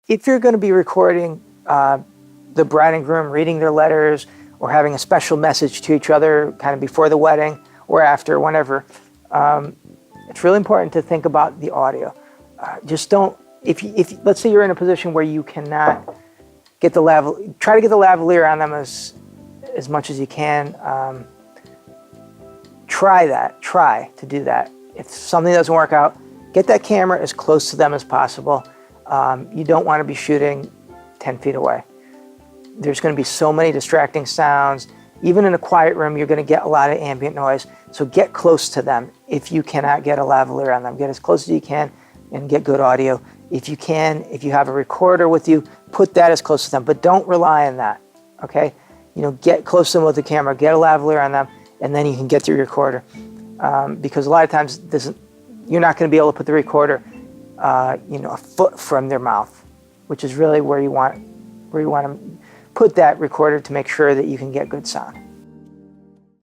if you're going to be recording the bride and groom reading their letters or having a special message to each other kind of before the wedding or after, whenever, it's really important to think about the audio. Just don't, if let's say you're in a position where you cannot get the try to get the lavalier on them as much as you can. Try to do that. If something doesn't work out, get that camera as close to them as possible. You don't want to be shooting 10 feet away. There's going to be so many distracting sounds. Even in a quiet room, you're going to get a lot of ambient noise. So get close to them. If you cannot get a lavalier on them, get as close as you can and get good audio. If you can, if you have a recorder with you, put that as close to them, but don't rely on that, okay? Get close to them with the camera, get a lavalier on them, and then you can get to your recorder. Because a lot of times you're not going to be able to put the recorder, a foot from their mouth, which is really where you want to put that recorder to make sure that you can get good sound.